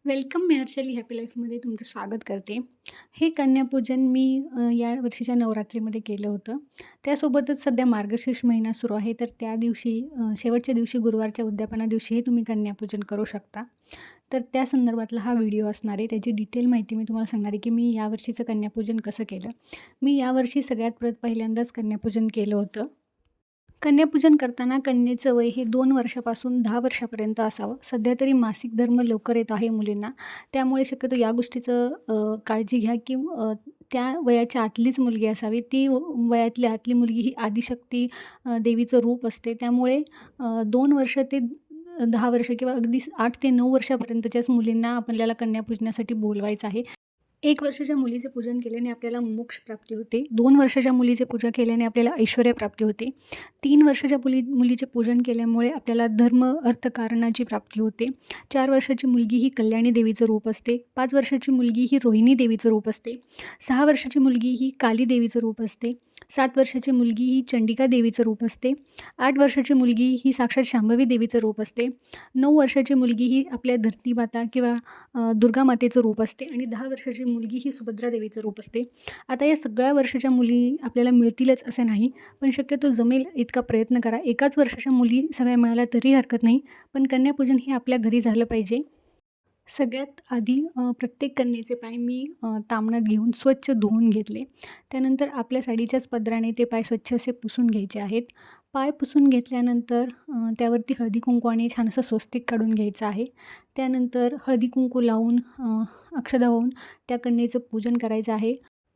Welcome. मी हर्षली happy लाईफमध्ये तुमचं स्वागत करते. हे कन्यापूजन मी या वर्षीच्या नवरात्रीमध्ये केलं होतं. त्यासोबतच सध्या मार्गशीर्ष महिना सुरू आहे, तर त्या दिवशी शेवटच्या दिवशी गुरुवारच्या उद्यापना दिवशीही तुम्ही कन्यापूजन करू शकता. तर त्या संदर्भातला हा व्हिडिओ असणार आहे. त्याची डिटेल माहिती मी तुम्हाला सांगणार आहे, की मी यावर्षीचं कन्यापूजन कसं केलं. मी यावर्षी सगळ्यात पहिल्यांदाच कन्यापूजन केलं होतं. कन्यापूजन करताना कन्येचं वय हे 2 वर्षापासून 10 वर्षापर्यंत असावं. सध्या तरी मासिक धर्म लवकर येत आहे मुलींना. त्यामुळे शक्यतो या गोष्टीचं काळजी घ्या, की त्या वयाच्या आतलीच मुलगी असावी. ती वयातली आतली मुलगी ही आदिशक्ती देवीचं रूप असते. त्यामुळे 2 वर्ष ते 10 वर्ष किंवा अगदी 8 ते 9 वर्षापर्यंतच्याच मुलींना आपल्याला कन्यापूजनासाठी बोलवायचं आहे. 1 वर्षाच्या मुलीचे पूजन केल्याने आपल्याला मोक्ष प्राप्ती होते. 2 वर्षाच्या मुलीचे पूजा केल्याने आपल्याला ऐश्वर्य प्राप्ती होते. 3 वर्षाच्या मुलीचे पूजन केल्यामुळे आपल्याला धर्म, अर्थ, कारणाची प्राप्ती होते. 4 वर्षाची मुलगी ही कल्याणी देवीचं रूप असते. 5 वर्षाची मुलगी ही रोहिणी देवीचं रूप असते. 6 वर्षाची मुलगी ही काली देवीचं रूप असते. 7 वर्षाची मुलगी ही चंडिका देवीचं रूप असते. 8 वर्षाची मुलगी ही साक्षात शांभवी देवीचं रूप असते. 9 वर्षाची मुलगी ही आपल्या धरती माता किंवा दुर्गा मातेचं रूप असते आणि 10 वर्षाची मुलगी ही सुभद्रा देवीचं रूप असते. आता या सगळ्या वर्षाच्या मुली आपल्याला मिळतीलच असं नाही, पण शक्यतो जमेल इतका प्रयत्न करा. एकाच वर्षाच्या मुली सगळ्या मिळाल्या तरी हरकत नाही, पण कन्यापूजन हे आपल्या घरी झालं पाहिजे. सगळ्यात आधी प्रत्येक कन्येचे पाय मी ताम्हणात घेऊन स्वच्छ धुवून घेतले. त्यानंतर आपल्या साडीच्याच पदराने ते पाय स्वच्छ असे पुसून घ्यायचे आहेत. पाय पुसून घेतल्यानंतर त्यावरती हळदी-कुंकू आणि छान असं स्वस्तिक काढून घ्यायचं आहे. त्यानंतर हळदी-कुंकू लावून अक्षदा वाहून त्या कन्येचं पूजन करायचं आहे.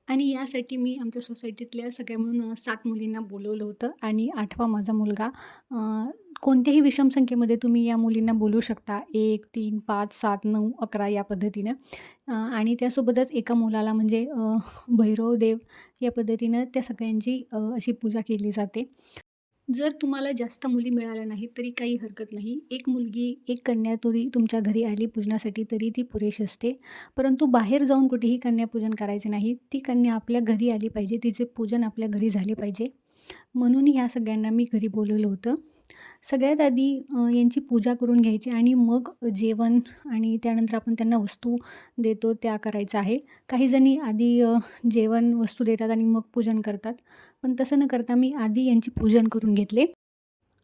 आणि यासाठी मी आमच्या सोसायटीतल्या सगळ्या मिळून 7 मुलींना बोलवलं होतं आणि 8वा माझा मुलगा. कोणत्याही विषम संख्येमध्ये तुम्ही या मुलींना बोलवू शकता. 1, 3, 5, 7, 9, 11 या पद्धतीनं. आणि त्यासोबतच एका मुलाला म्हणजे भैरवदेव या पद्धतीनं त्या सगळ्यांची अशी पूजा केली जाते. जर तुम्हाला जास्त मुली मिळाल्या नाहीत तरी काही हरकत नाही. एक मुलगी, एक कन्या तुमच्या घरी आली पूजनासाठी तरी ती पुरेशी असते. परंतु बाहेर जाऊन कुठेही कन्यापूजन करायचे नाही. ती कन्या आपल्या घरी आली पाहिजे, तिचे पूजन आपल्या घरी झाले पाहिजे. म्हणून ह्या सगळ्यांना मी घरी बोलवलं होतं. सगळ्यात आधी यांची पूजा करून घ्यायची आणि मग जेवण आणि त्यानंतर आपण त्यांना वस्तू देतो त्या करायचं आहे. काही जणी आधी जेवण, वस्तू देतात आणि मग पूजन करतात. पण तसं न करता मी आधी यांची पूजन करून घेतले.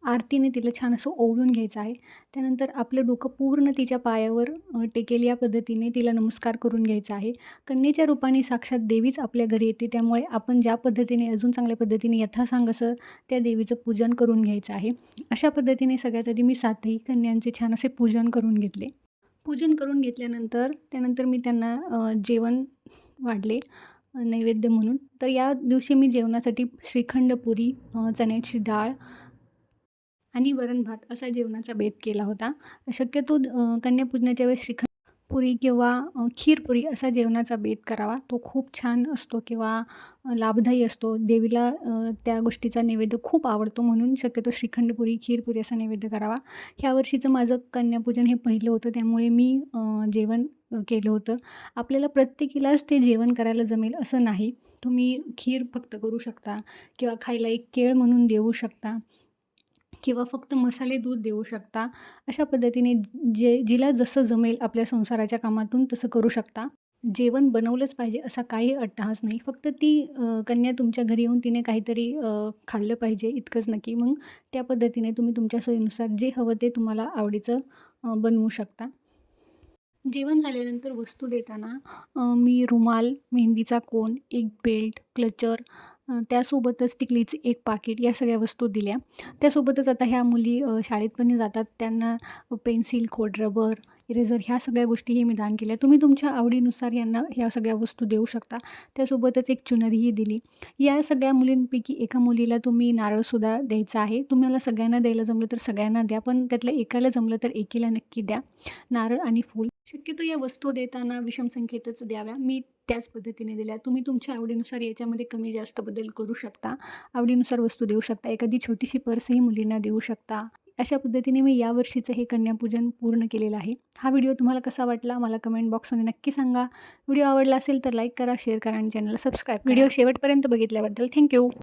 आरतीने तिला छान असं ओवाळून घ्यायचं आहे. त्यानंतर आपलं डोकं पूर्ण तिच्या पायावर टेकेल या पद्धतीने तिला नमस्कार करून घ्यायचा आहे. कन्येच्या रूपाने साक्षात देवीच आपल्या घरी येते. त्यामुळे आपण ज्या पद्धतीने अजून चांगल्या पद्धतीने यथासांग असं त्या देवीचं पूजन करून घ्यायचं आहे. अशा पद्धतीने सगळ्यात आधी मी 7ही कन्यांचे छान असे पूजन करून घेतले. पूजन करून घेतल्यानंतर त्यानंतर मी त्यांना जेवण वाढले नैवेद्य म्हणून. तर या दिवशी मी जेवणासाठी श्रीखंड पुरी, चण्याची डाळ आणि वरण-भात असा जेवणाचा बेत केला होता. शक्यतो कन्यापूजनाच्या वेळेस श्रीखंड पुरी किंवा खीरपुरी असा जेवणाचा बेत करावा. तो खूप छान असतो किंवा लाभदायी असतो. देवीला त्या गोष्टीचा नैवेद्य खूप आवडतो, म्हणून शक्यतो श्रीखंडपुरी, खीरपुरी असा नैवेद्य करावा. ह्या वर्षीचं माझं कन्यापूजन हे पहिलं होतं, त्यामुळे मी जेवण केलं होतं. आपल्याला प्रत्येकीलाच ते जेवण करायला जमेल असं नाही. तुम्ही खीर फक्त करू शकता किंवा खायला एक केळ म्हणून देऊ शकता किंवा फक्त मसाले दूध देऊ शकता. अशा पद्धतीने जिला जसं जमेल आपल्या संसाराच्या कामातून तसं करू शकता. जेवण बनवलंच पाहिजे असा काही अट्टहास नाही. फक्त ती कन्या तुमच्या घरी येऊन तिने काहीतरी खाल्लं पाहिजे इतकंच नक्की. मग त्या पद्धतीने तुम्ही तुमच्या सोयीनुसार जे हवं ते तुम्हाला आवडीचं बनवू शकता. जेवण झाल्यानंतर वस्तू देताना मी रुमाल, मेहंदीचा कोन, एक बेल्ट, क्लचर, त्यासोबतच टिकलीचे एक पाकीट या सगळ्या वस्तू दिल्या. त्यासोबतच आता ह्या मुली शाळेत पण जातात, त्यांना पेन्सिल, खोडरबर, इरेझर ह्या सगळ्या गोष्टीही मी दान केल्या. तुम्ही तुमच्या आवडीनुसार यांना ह्या सगळ्या वस्तू देऊ शकता. त्यासोबतच एक चुनरीही दिली. या सगळ्या मुलींपैकी एका मुलीला तुम्ही नारळसुद्धा द्यायचा आहे. तुम्हाला सगळ्यांना द्यायला जमलं तर सगळ्यांना द्या, पण त्यातल्या एकाला जमलं तर एकीला नक्की द्या. नारळ आणि फूल. शक्यतो या वस्तू देताना विषम संख्येतच द्याव्या. मी त्याच पद्धतीने दिल्या. तुम्ही तुमच्या आवडीनुसार याच्यामध्ये कमी जास्त बदल करू शकता. आवडीनुसार वस्तू देऊ शकता. एखादी छोटीशी पर्सही मुलींना देऊ शकता. अशा पद्धतीने मी यावर्षीचं हे कन्यापूजन पूर्ण केलेलं आहे. हा व्हिडिओ तुम्हाला कसा वाटला मला कमेंट बॉक्समध्ये नक्की सांगा. व्हिडिओ आवडला असेल तर लाईक करा, शेअर करा आणि चॅनलला सबस्क्राईब करा. व्हिडिओ शेवटपर्यंत बघितल्याबद्दल थँक्यू.